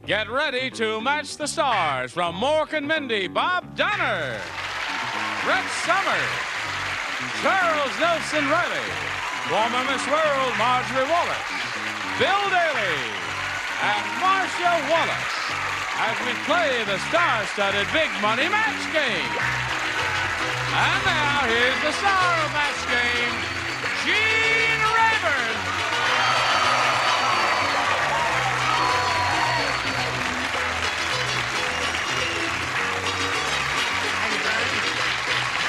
Get ready to match the stars from Mork and Mindy, Bob Donner, Brett Summers, Charles Nelson Riley, former Miss World Marjorie Wallace, Bill Daly, and Marcia Wallace as we play the star-studded Big Money Match Game. And now here's the star of Match Game, Gene Rayburn.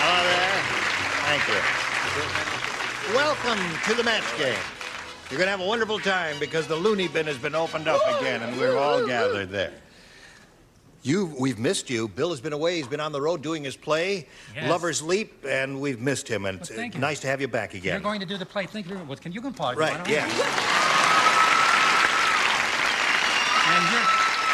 Hello there. Thank you. Welcome to the match game. You're going to have a wonderful time because the loony bin has been opened up again, and we're all gathered there. We've missed you. Bill has been away. He's been on the road doing his play, Yes. Lover's Leap, and we've missed him. And Well, thank you. nice to have you back again. You're going to do the play. Thank you very much. You can pause. Right, yeah.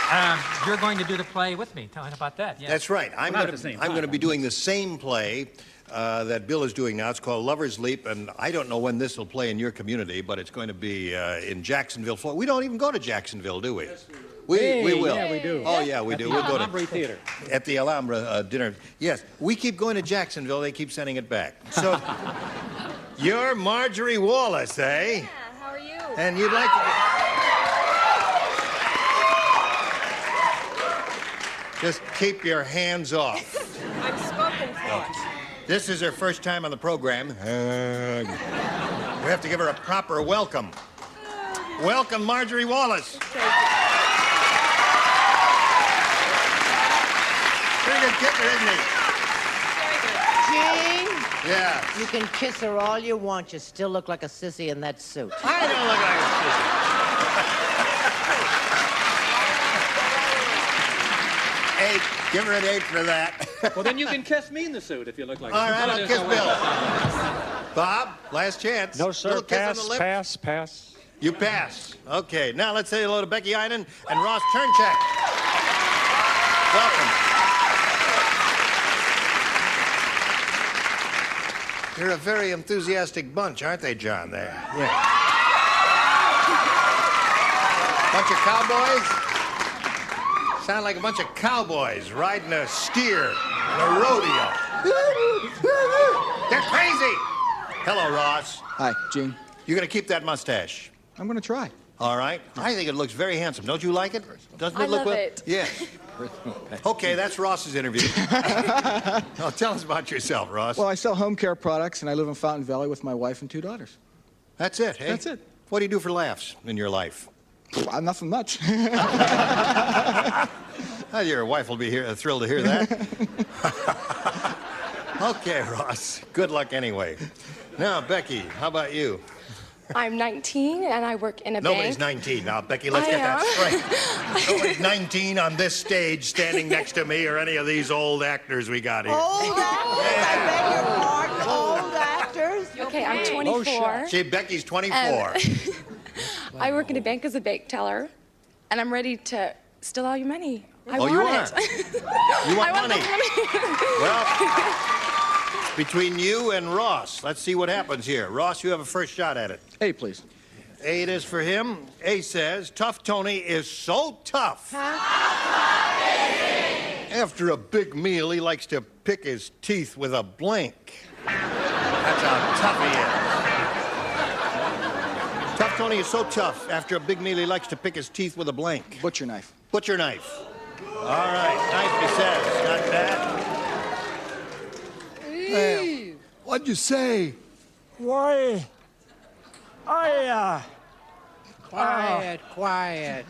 And you're going to do the play with me. Tell me about that. Yeah. That's right. I'm Not going at the same to time. be doing the same play that Bill is doing now. It's called Lover's Leap, and I don't know when this will play in your community, but it's going to be in Jacksonville, Florida. We don't even go to Jacksonville, do we? Yes, we do. We will. Yeah, we do. Oh, yeah, we do. the We'll go Alhambra Theater. at the Alhambra dinner. Yes, we keep going to Jacksonville. They keep sending it back. So, you're Marjorie Wallace, eh? Yeah, how are you? And you'd like to... Just keep your hands off. I'm spoken for. This is her first time on the program. We have to give her a proper welcome. Welcome, Marjorie Wallace. Pretty good kicker, isn't he? Gene, Yeah. you can kiss her all you want. You still look like a sissy in that suit. I don't look like a sissy. Eight. Give her an 8 for that. Well, then you can kiss me in the suit if you look like All it. right, I'll There's kiss no way Bill. else. Bob, last chance. No, sir. Little kiss on the lip. Pass. You pass. Okay, now let's say hello to Becky Einen and Ross Turnchek. Welcome. You're a very enthusiastic bunch, aren't they, John? There. Yeah. Bunch of cowboys? Sound like a bunch of cowboys riding a steer in a rodeo. They're crazy. Hello, Ross. Hi, Gene. You're going to keep that mustache. I'm going to try. All right. I think it looks very handsome. Don't you like it? Doesn't it I look love well? it. Yes. Okay, that's Ross's interview. Now, tell us about yourself, Ross. Well, I sell home care products, and I live in Fountain Valley with my wife and 2 daughters. That's it, hey? That's it. What do you do for laughs in your life? Nothing much. Oh, your wife will be thrilled to hear that. Okay, Ross. Good luck anyway. Now, Becky, how about you? I'm 19 and I work in a Nobody's bank. 19. Now, Becky, let's I get that am. straight. Nobody's 19 on this stage standing next to me or any of these old actors we got here. Old actors? I beg your pardon. Old actors? Okay, I'm 24. See, Becky's 24. I work in a bank as a bank teller, and I'm ready to steal all your money. I Oh, want you it. are? You want I want money? the money. Well, between you and Ross, let's see what happens here. Ross, you have a first shot at it. 8, please. 8 is for him. A says, Tough Tony is so tough. After a big meal, he likes to pick his teeth with a blank. That's how tough he is. Tough Tony is so tough. After a big meal, he likes to pick his teeth with a blank. Butcher knife. Butcher knife. All right, nicely said. Not bad. What'd you say? Why? Quiet, quiet.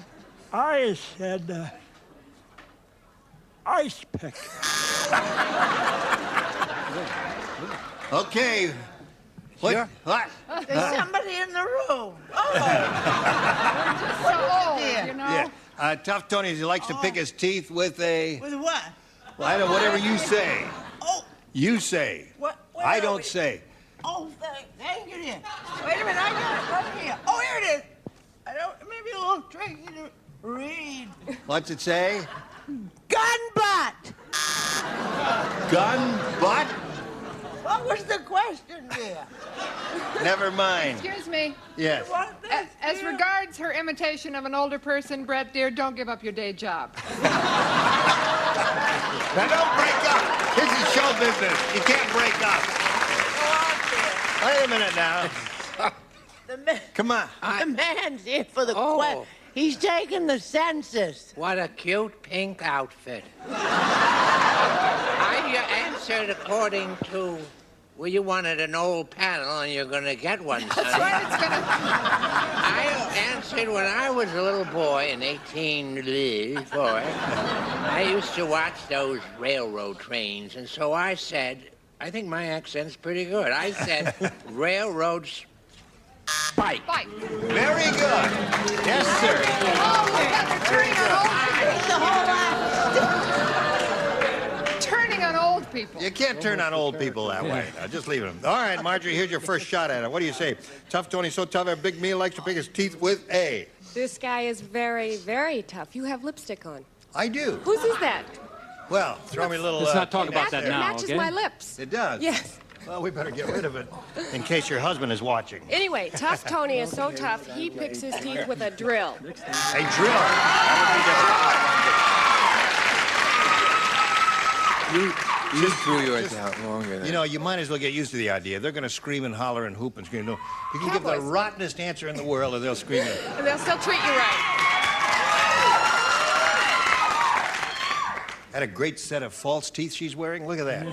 I said ice pick. Okay. What? Sure. What? There's somebody in the room. Yeah. Tough Tony, he likes to pick his teeth with a... With what? Well, I don't know, whatever you say. Oh, You say. what? where I are don't we? say. Oh, thank you. Dear. Wait a minute, I got it right here. Oh, here it is. I don't, maybe a little tricky to read. What's it say? Gun butt. Gun butt? Oh, What was the question, dear? Never mind. Excuse me. Yes. What this, As dear? regards her imitation of an older person, Brett, dear, don't give up your day job. Now, don't break up. This is show business. You can't break up. Wait a minute now. The man, Come on. the man's here for the question. He's taking the census. What a cute pink outfit. I answered according to, well, you wanted an old panel and you're going to get one, son. That's right, it's gonna... I answered when I was a little boy in 1804. I used to watch those railroad trains, and so I said, I think my accent's pretty good. I said, railroads spike. Spike. Very good. Yes, sir. Oh, look at her turning on old people. You can't turn on old people that way. Now, just leave them. All right, Marjorie, here's your first shot at it. What do you say? Tough Tony, so tough, a big meal, likes to pick his teeth with A. This guy is very, very tough. You have lipstick on. I do. Whose is that? Well, throw me a little... Let's not talk about that It now, matches okay? my lips. It does? Yes. Well, we better get rid of it in case your husband is watching. Anyway, Tough Tony is so tough, he picks his teeth with a drill. A drill. You threw yours out longer than... You know, you might as well get used to the idea. They're going to scream and holler and hoop and scream. No, you can give the rottenest answer in the world and they'll scream it. And they'll still treat you right. That a great set of false teeth she's wearing? Look at that.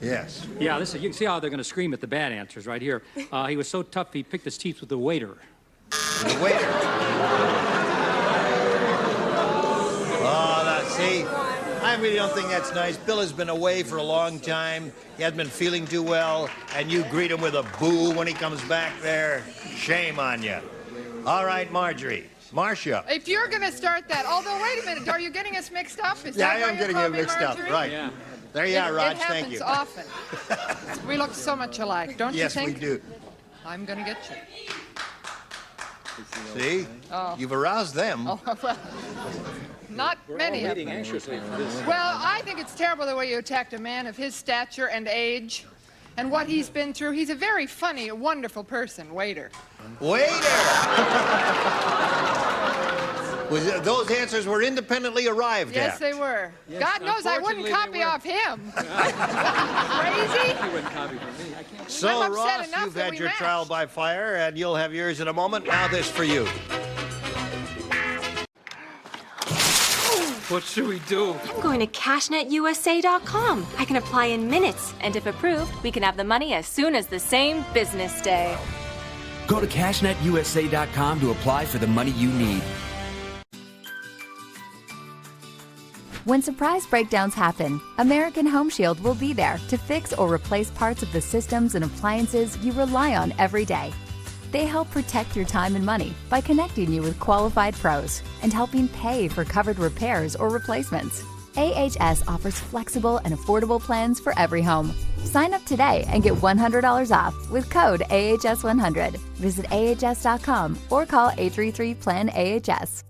Yes. Yeah, you can see how they're going to scream at the bad answers right here. He was so tough, he picked his teeth with the waiter. The waiter. Oh, see, I really don't think that's nice. Bill has been away for a long time. He hasn't been feeling too well, and you greet him with a boo when he comes back there. Shame on you. All right, Marjorie. Marcia. If you're going to start that, although, wait a minute, are you getting us mixed up? Is Yeah, that I why am you getting call you me mixed up. Marjorie? Right. Yeah. There you are, Raj. It Thank you. happens often. We look so much alike, don't Yes, you think? we do. I'm going to get you. See? You've aroused them. Oh, well, not many of them. Anxiously for this. Well, I think it's terrible the way you attacked a man of his stature and age and what he's been through. He's a very funny, wonderful person, waiter. Waiter! Those answers were independently arrived Yes, at. they were. God knows I wouldn't unfortunately, copy they were. off him. Crazy? You wouldn't copy from me. I can't. So, I'm upset Ross, enough you've that had we your matched. trial by fire, and you'll have yours in a moment. Now this for you. What should we do? I'm going to CashNetUSA.com. I can apply in minutes, and if approved, we can have the money as soon as the same business day. Go to CashNetUSA.com to apply for the money you need. When surprise breakdowns happen, American Home Shield will be there to fix or replace parts of the systems and appliances you rely on every day. They help protect your time and money by connecting you with qualified pros and helping pay for covered repairs or replacements. AHS offers flexible and affordable plans for every home. Sign up today and get $100 off with code AHS100. Visit AHS.com or call 833-PLAN-AHS.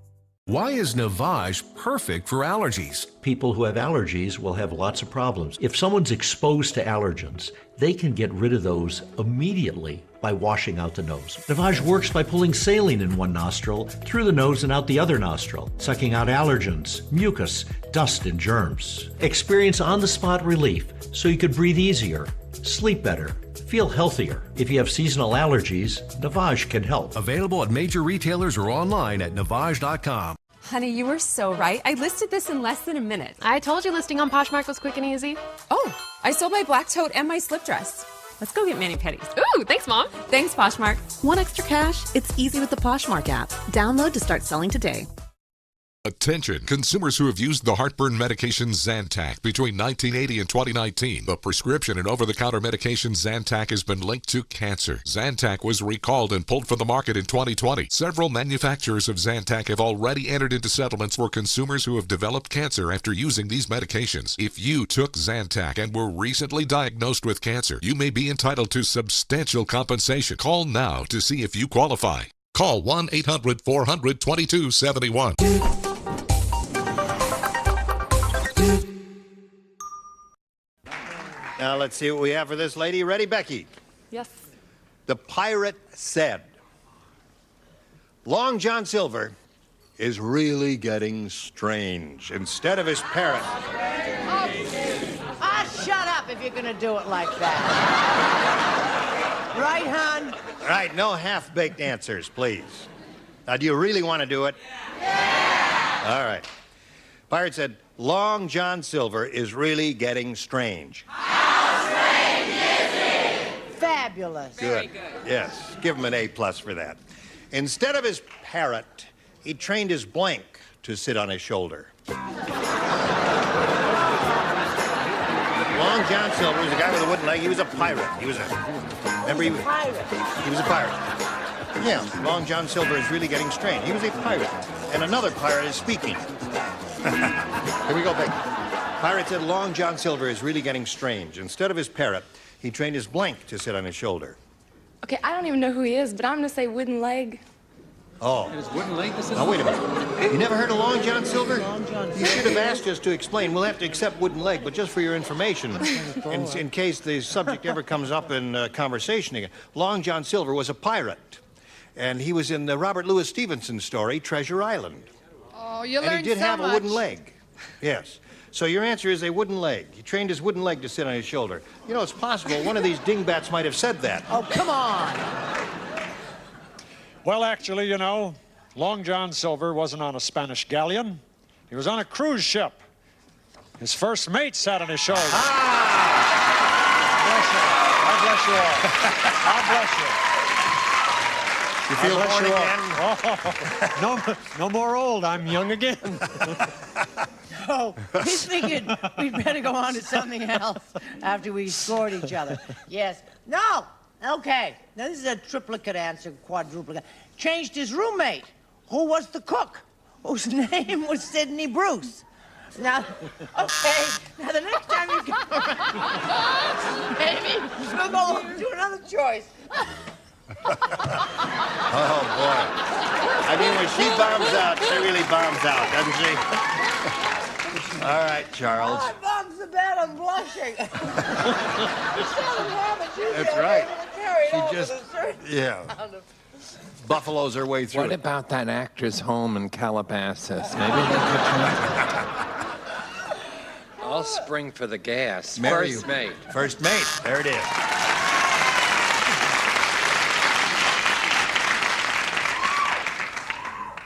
Why is Navage perfect for allergies? People who have allergies will have lots of problems. If someone's exposed to allergens, they can get rid of those immediately by washing out the nose. Navage works by pulling saline in one nostril, through the nose and out the other nostril, sucking out allergens, mucus, dust, and germs. Experience on-the-spot relief so you could breathe easier, sleep better, feel healthier. If you have seasonal allergies, Navage can help. Available at major retailers or online at Navage.com. Honey, you were so right. I listed this in less than a minute. I told you listing on Poshmark was quick and easy. Oh, I sold my black tote and my slip dress. Let's go get mani-pedis. Ooh, thanks, Mom. Thanks, Poshmark. Want extra cash? It's easy with the Poshmark app. Download to start selling today. Attention, consumers who have used the heartburn medication Zantac between 1980 and 2019. The prescription and over-the-counter medication Zantac has been linked to cancer. Zantac was recalled and pulled from the market in 2020. Several manufacturers of Zantac have already entered into settlements for consumers who have developed cancer after using these medications. If you took Zantac and were recently diagnosed with cancer, you may be entitled to substantial compensation. Call now to see if you qualify. Call 1-800-400-2271. Now, let's see what we have for this lady. Ready, Becky? Yes. The pirate said, Long John Silver is really getting strange. Instead of his parrot... Shut up if you're gonna do it like that. Right, hon? All right, no half-baked answers, please. Now, do you really want to do it? All right. Pirate said, Long John Silver is really getting strange. How strange is he? Fabulous. Good. Yes, give him an A+ for that. Instead of his parrot, he trained his blank to sit on his shoulder. Long John Silver was a guy with a wooden leg. He was a pirate. He was a pirate. Yeah, Long John Silver is really getting strange. He was a pirate. And another pirate is speaking. Here we go, Becky. Pirate said Long John Silver is really getting strange. Instead of his parrot, he trained his blank to sit on his shoulder. Okay, I don't even know who he is, but I'm gonna say wooden leg. Oh. His wooden leg? This is... Now, wait a minute. You never heard of Long John Silver? You should have asked us to explain. We'll have to accept wooden leg, but just for your information, in case the subject ever comes up in conversation again. Long John Silver was a pirate, and he was in the Robert Louis Stevenson story, Treasure Island. Oh, you and learned he did so have much. a wooden leg. Yes. So your answer is a wooden leg. He trained his wooden leg to sit on his shoulder. You know, it's possible one of these dingbats might have said that. Oh, come on. Well, actually, you know, Long John Silver wasn't on a Spanish galleon. He was on a cruise ship. His first mate sat on his shoulder. Bless you. God bless you all. God bless you. You feel born again? Oh, no more old. I'm young again. Oh, he's thinking we'd better go on to something else after we scored each other. Yes. No. Okay. Now, this is a triplicate answer, quadruplicate. Changed his roommate. Who was the cook? Whose name was Sidney Bruce. Now, okay. Now, the next time you come around, maybe we'll go to another choice. Oh, boy. I mean, when she bombs out, she really bombs out, doesn't she? All right, Charles. Oh, bombs the bed, I'm blushing. That's right. She just, yeah. Buffaloes her way through What it. about that actor's home in Calabasas? Maybe they could try. I'll spring for the gas. Mary, First mate. First mate. There it is.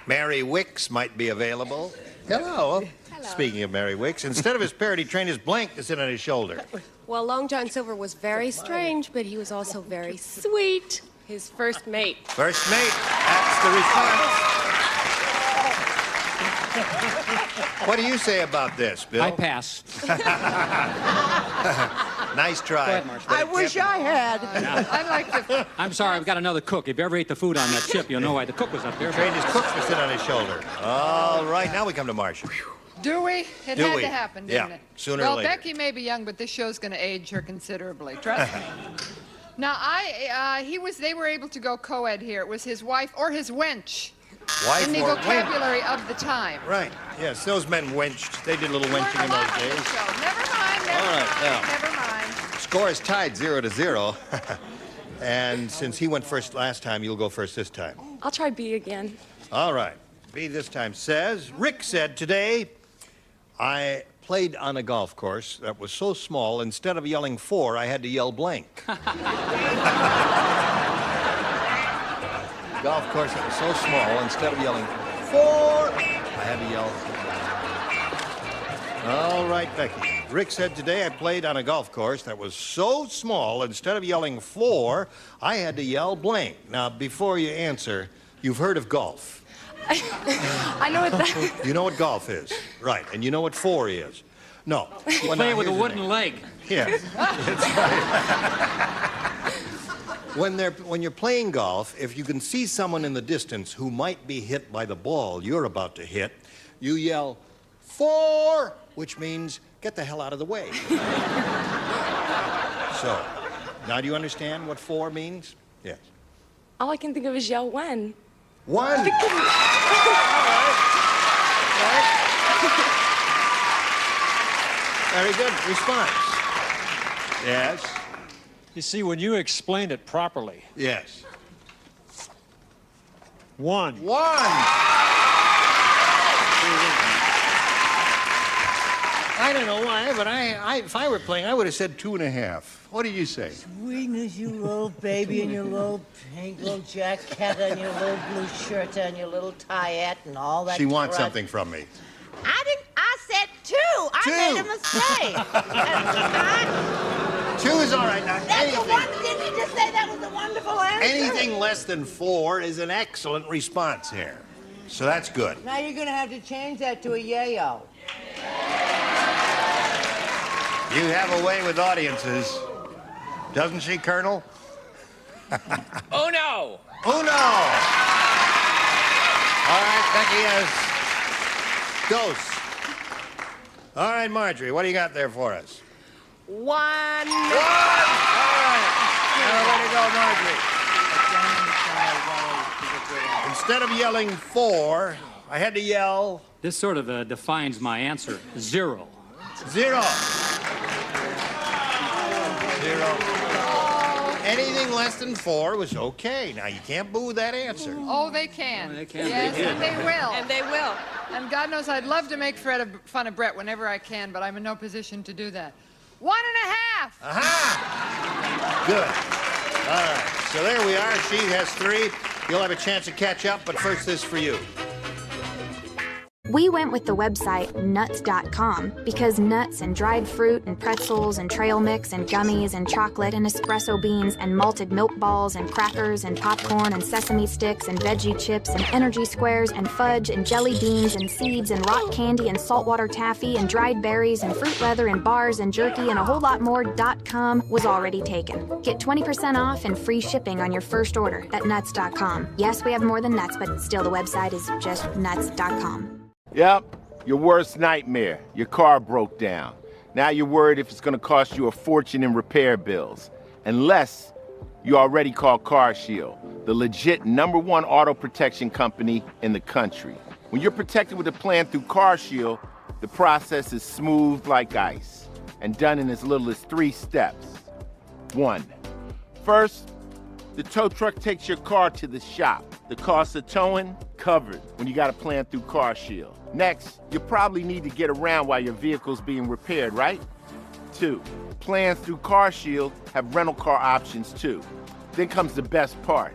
Mary Wicks might be available. Hello. Speaking of Mary Wicks, instead of his parrot, he trained his blank to sit on his shoulder. Well, Long John Silver was very strange, but he was also very sweet. His first mate. First mate. That's the response. What do you say about this, Bill? I pass. Nice try. Go ahead, Marcia. I wish I had. I'd like to... I'm sorry, I've got another cook. If you ever ate the food on that ship, you'll know why the cook was up there. Trained his cook to sit on his shoulder. All right, now we come to Marcia. Do we? It Do had we? to happen, didn't Yeah, it? sooner or well, later. Becky may be young, but this show's going to age her considerably. Trust me. Now, they were able to go co-ed here. It was his wife or his wench. Wife in the or vocabulary of the time. Right. Yes, those men wenched. They did a little wenching in those days. Never mind, never mind. Score is tied 0-0. And since he went first last time, you'll go first this time. I'll try B again. All right. B this time says, Rick said today, I played on a golf course that was so small, instead of yelling 4, I had to yell blank. Golf course that was so small, instead of yelling 4, I had to yell. All right, Becky. Rick said today I played on a golf course that was so small, instead of yelling 4, I had to yell blank. Now, before you answer, you've heard of golf. I know what that... You know what golf is, right? And you know what 4 is. No. You Well, play now, it with a here's the wooden thing. leg. Yes, that's right. When you're playing golf, if you can see someone in the distance who might be hit by the ball you're about to hit, you yell 4, which means get the hell out of the way. So, now do you understand what 4 means? Yes. All I can think of is yell 1. 1. Very good response. Yes. You see, when you explain it properly. Yes. 1. 1. I don't know why, but if I were playing, I would have said 2.5. What did you say? Sweetness, you little baby, and your little pink little jacket, and your little blue shirt, and your little tiette, and all that. She wants crud. something from me. I didn't. I said 2. I made a mistake. 2 is all right. Now, That's a one. Didn't you just say that was a wonderful answer? anything less than 4 is an excellent response here. So that's good. Now you're gonna have to change that to a yayo. You have a way with audiences. Doesn't she, Colonel? Uno. Uno. All right, Becky has ghosts. All right, Marjorie, what do you got there for us? 1. All right. Now, way to go, Marjorie. Instead of yelling 4, I had to yell... This sort of defines my answer. 0. 0. 0. Anything less than 4 was okay. Now, you can't boo that answer. Oh, they can. They can. Yes, They did. and they will. And they will. And God knows I'd love to make fun of Brett whenever I can, but I'm in no position to do that. 1.5. Aha! Good. All right. So there we are. She has 3. You'll have a chance to catch up, but first this for you. We went with the website nuts.com because nuts and dried fruit and pretzels and trail mix and gummies and chocolate and espresso beans and malted milk balls and crackers and popcorn and sesame sticks and veggie chips and energy squares and fudge and jelly beans and seeds and rock candy and saltwater taffy and dried berries and fruit leather and bars and jerky and a whole lot more .com was already taken. Get 20% off and free shipping on your first order at nuts.com. Yes, we have more than nuts, but still the website is just nuts.com. Yep, your worst nightmare. Your car broke down. Now you're worried if it's going to cost you a fortune in repair bills. Unless you already called CarShield, the legit #1 auto protection company in the country. When you're protected with a plan through CarShield, the process is smooth like ice and done in as little as 3 steps. 1. First, the tow truck takes your car to the shop. The cost of towing, covered when you got a plan through CarShield. Next, you probably need to get around while your vehicle's being repaired, right? 2, plans through CarShield have rental car options too. Then comes the best part.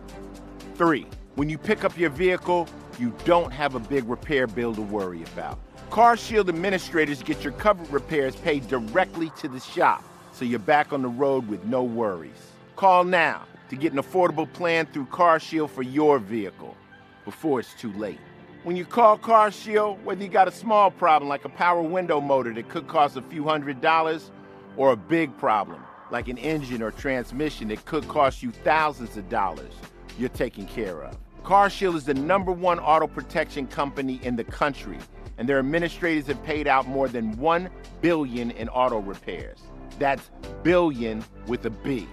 3, when you pick up your vehicle, you don't have a big repair bill to worry about. CarShield administrators get your covered repairs paid directly to the shop, so you're back on the road with no worries. Call now to get an affordable plan through CarShield for your vehicle before it's too late. When you call CarShield, whether you got a small problem like a power window motor that could cost a few $100s, or a big problem like an engine or transmission that could cost you thousands of dollars, you're taken care of. CarShield is the #1 auto protection company in the country, and their administrators have paid out more than $1 billion in auto repairs. That's billion with a B.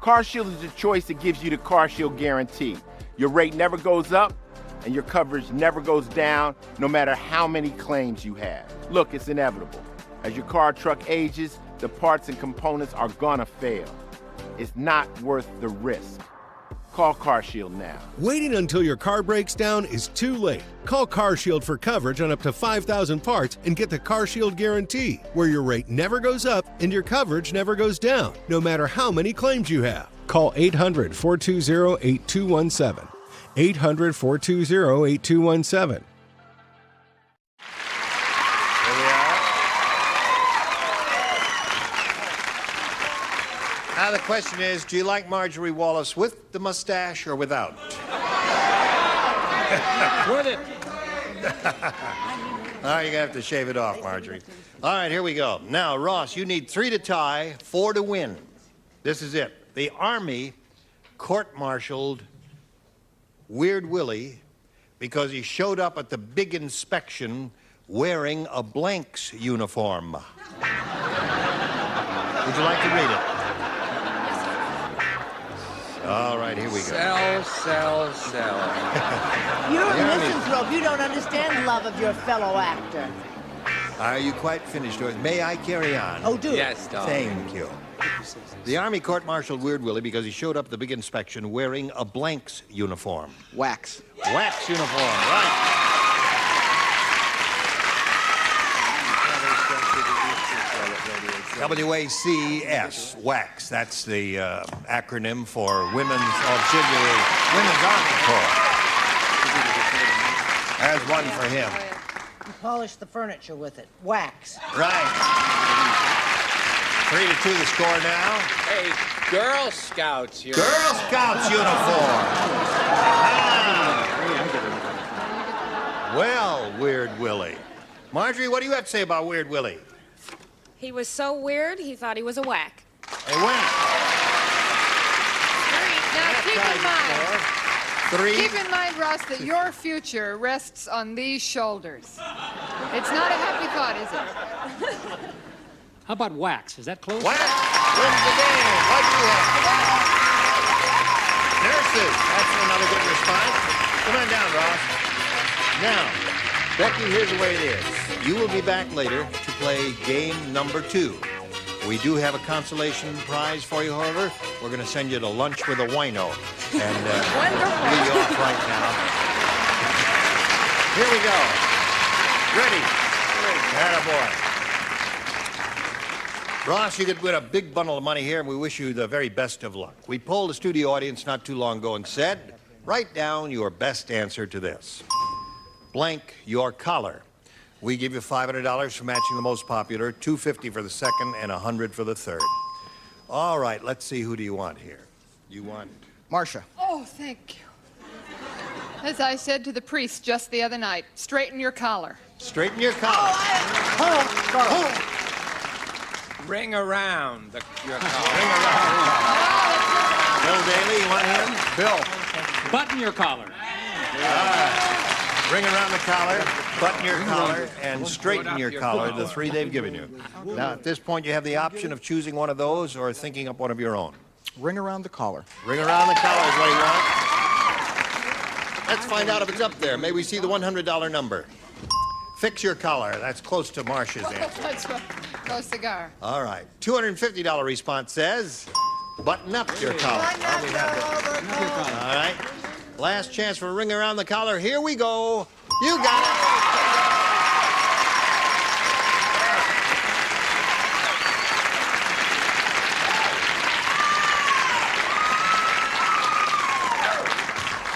CarShield is the choice that gives you the CarShield guarantee. Your rate never goes up, and your coverage never goes down, no matter how many claims you have. Look, it's inevitable. As your car or truck ages, the parts and components are gonna fail. It's not worth the risk. Call CarShield now. Waiting until your car breaks down is too late. Call CarShield for coverage on up to 5,000 parts and get the CarShield guarantee, where your rate never goes up and your coverage never goes down, no matter how many claims you have. Call 800-420-8217. 800-420-8217. Now the question is, do you like Marjorie Wallace with the mustache or without? With it. All right, you're gonna have to shave it off, Marjorie. All right, here we go. Now, Ross, you need 3 to tie, 4 to win. This is it. The Army court-martialed Weird Willie because he showed up at the big inspection wearing a Blanks uniform. Would you like to read it? All right, here we go. Sell. You're a misanthrope. You don't understand the love of your fellow actor. Are you quite finished, or may I carry on? Oh, do. Yes, darling. Thank you. The Army court-martialed Weird Willie because he showed up at the big inspection wearing a blanks uniform. Wax. Wax uniform, right. WACS, WACS. That's the acronym for Women's Auxiliary Women's Army Corps. There's one for him. You polish the furniture with it. Wax. Right. 3-2 the score now. Hey, Girl Scouts uniform. Girl Scouts uniform. Well, Weird Willie. Marjorie, what do you have to say about Weird Willie? He was so weird, he thought he was a whack. A whack. Now, Three. keep in mind, Ross, that your future rests on these shoulders. It's not a happy thought, is it? How about wax? Is that close? Wax wins the game. What do you have? Nurses. That's another good response. Come on down, Ross. Now, Becky, here's the way it is. You will be back later to play game number 2. We do have a consolation prize for you, however. We're going to send you to lunch with a wino. And we'll leave you off right now. Here we go. Ready? Attaboy. Ross, you could win a big bundle of money here, and we wish you the very best of luck. We polled the studio audience not too long ago and said, write down your best answer to this. Blank your collar. We give you $500 for matching the most popular, $250 for the second, and $100 for the third. All right, let's see, who do you want here? You want... Marcia. Oh, thank you. As I said to the priest just the other night, straighten your collar. Straighten your collar. Ring around your collar. Ring around. Bill Daly, you want him? Bill. Button your collar. Ring around the collar, button your collar, and straighten your collar, the 3 they've given you. Now, at this point, you have the option of choosing one of those or thinking up one of your own. Ring around the collar. Ring around the collar is what you want. Let's find out if it's up there. May we see the $100 number? Fix your collar. That's close to Marcia's answer. That's right. Go cigar. All right. $250 response says, button up your collar. All right. Last chance for a ring around the collar. Here we go. You got it.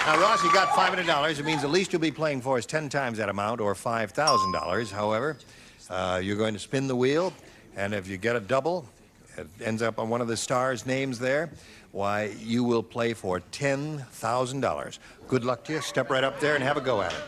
Now, Ross, you got $500. It means the least you'll be playing for is 10 times that amount, or $5,000. However, you're going to spin the wheel, and if you get a double, it ends up on one of the stars' names there, why, you will play for $10,000. Good luck to you. Step right up there and have a go at it.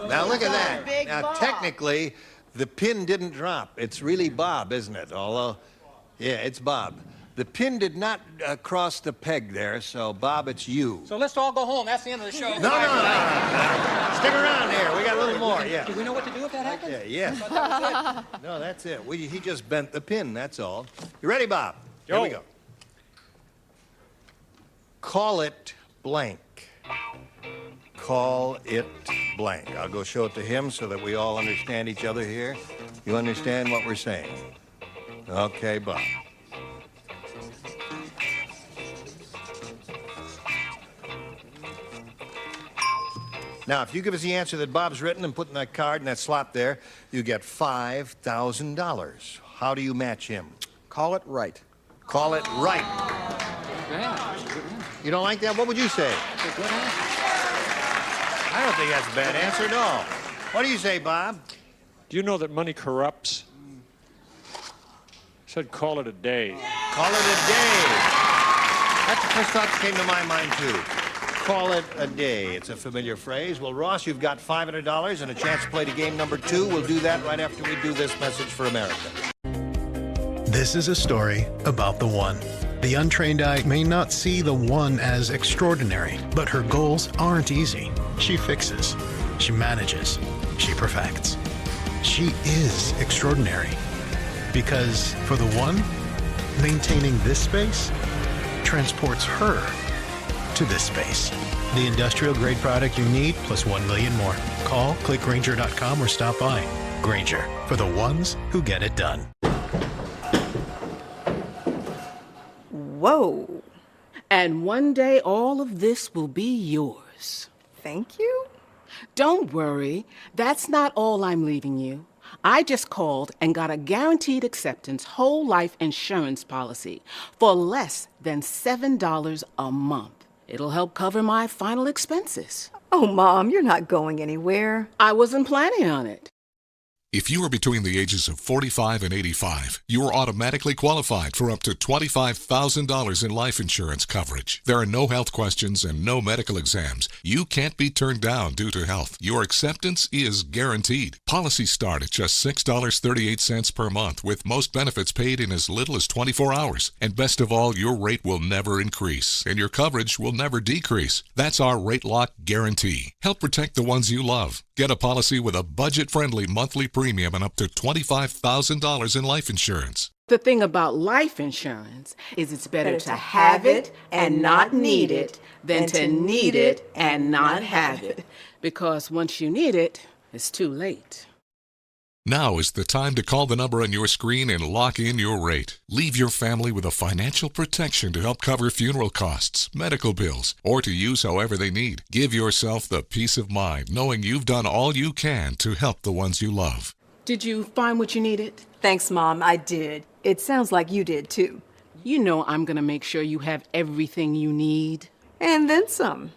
Now look at that. Now technically, the pin didn't drop. It's really Bob, isn't it? Although, yeah, it's Bob. The pin did not cross the peg there, so Bob, it's you. So let's all go home. That's the end of the show. No. Stick around here. We got a little more, yeah. Do we know what to do if that happens? Yeah. No, that's it. He just bent the pin, that's all. You ready, Bob? Here we go. Call it blank. Call it blank. I'll go show it to him so that we all understand each other here. You understand what we're saying? Okay, Bob. Now, if you give us the answer that Bob's written and put in that card in that slot there, you get $5,000. How do you match him? Call it right. Call it right. You don't like that? What would you say? I don't think that's a bad answer at all. What do you say, Bob? Do you know that money corrupts? I said call it a day. Call it a day. That's the first thought that came to my mind, too. Call it a day. It's a familiar phrase. Well, Ross, you've got $500 and a chance to play to game number 2. We'll do that right after we do this message for America. This is a story about the one. The untrained eye may not see the one as extraordinary, but her goals aren't easy. She fixes, she manages, she perfects. she is extraordinary. Because for the one, maintaining this space transports her to this space. The industrial-grade product you need, plus 1 million more. Call, click Grainger.com, or stop by. Grainger, for the ones who get it done. Whoa. And one day all of this will be yours. Thank you. Don't worry. That's not all I'm leaving you. I just called and got a guaranteed acceptance whole life insurance policy for less than $7 a month. It'll help cover my final expenses. Oh, Mom, you're not going anywhere. I wasn't planning on it. If you are between the ages of 45 and 85, you are automatically qualified for up to $25,000 in life insurance coverage. There are no health questions and no medical exams. You can't be turned down due to health. Your acceptance is guaranteed. Policies start at just $6.38 per month, with most benefits paid in as little as 24 hours. And best of all, your rate will never increase, and your coverage will never decrease. That's our Rate Lock Guarantee. Help protect the ones you love. Get a policy with a budget-friendly monthly premium and up to $25,000 in life insurance. The thing about life insurance is it's better to have it and not need it than to need it and not have it. Because once you need it, it's too late. Now is the time to call the number on your screen and lock in your rate. Leave your family with a financial protection to help cover funeral costs, medical bills, or to use however they need. Give yourself the peace of mind knowing you've done all you can to help the ones you love. Did you find what you needed? Thanks, Mom, I did. It sounds like you did, too. You know I'm going to make sure you have everything you need. And then some.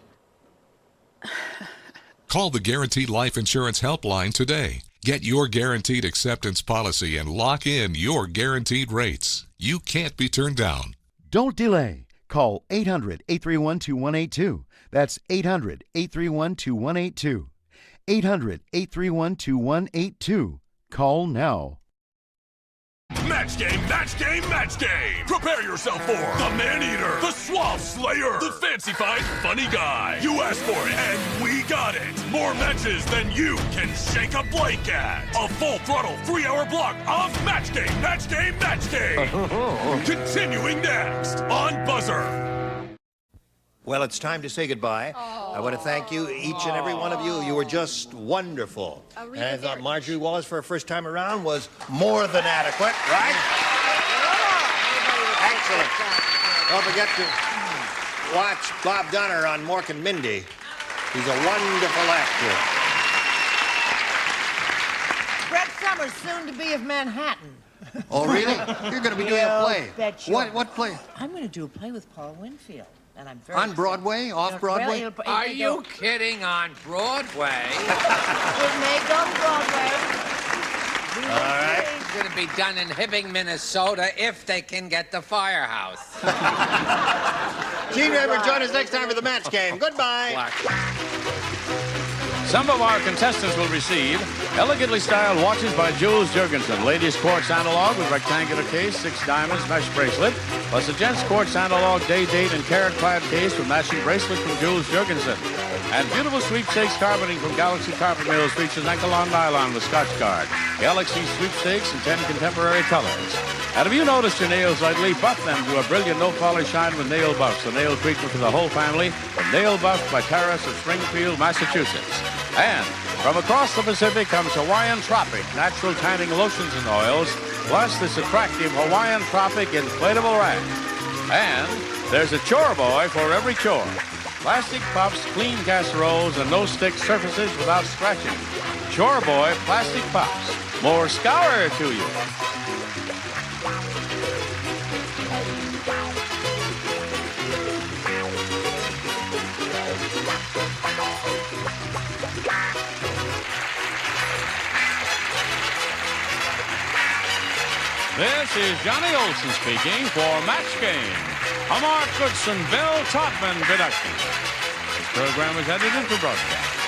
Call the Guaranteed Life Insurance Helpline today. Get your guaranteed acceptance policy and lock in your guaranteed rates. You can't be turned down. Don't delay. Call 800-831-2182. That's 800-831-2182. 800-831-2182. Call now. Match game, match game, match game! Prepare yourself for the Man-Eater, the Swamp Slayer, the fancy-fine funny guy. You asked for it, and we got it. More matches than you can shake a blank at. A full-throttle 3-hour block of match game, match game, match game. Continuing next on BUZZR. Well, it's time to say goodbye. I want to thank you, each and every one of you. You were just wonderful. And I thought Marjorie Wallace, for her first time around, was more than adequate, right? Excellent. Don't forget to watch Bob Donner on Mork and Mindy. He's a wonderful actor. Brett Summers, soon to be of Manhattan. Oh, really? You're going to be doing a play. What play? I'm going to do a play with Paul Winfield. And I'm very on Broadway? Off Broadway? Are you kidding? On Broadway? It may go to Broadway. All right. It's going to be done in Hibbing, Minnesota, if they can get the firehouse. Gene Raver, join us next time for the match game. Goodbye. Some of our contestants will receive elegantly styled watches by Jules Jurgensen, ladies' quartz analog with rectangular case, 6 diamonds, mesh bracelet, plus a gents' quartz analog day date and carat-clad case with matching bracelet from Jules Jurgensen. And beautiful sweepstakes carpeting from Galaxy Carpet Mills features ankle-on nylon with Scotch Guard, Galaxy sweepstakes in 10 contemporary colors. And have you noticed your nails lately? Buff them to a brilliant no-polish shine with Nail Buffs, the nail treatment for the whole family, from Nail Buff by Terrace of Springfield, Massachusetts. And from across the Pacific comes Hawaiian Tropic, natural tanning lotions and oils, plus this attractive Hawaiian Tropic inflatable rack. And there's a chore boy for every chore. Plastic puffs, clean casseroles, and no-stick surfaces without scratching. Chore boy plastic puffs. More scour to you. This is Johnny Olson speaking for Match Game, a Mark Goodson, Bill Todman production. This program is edited for broadcast.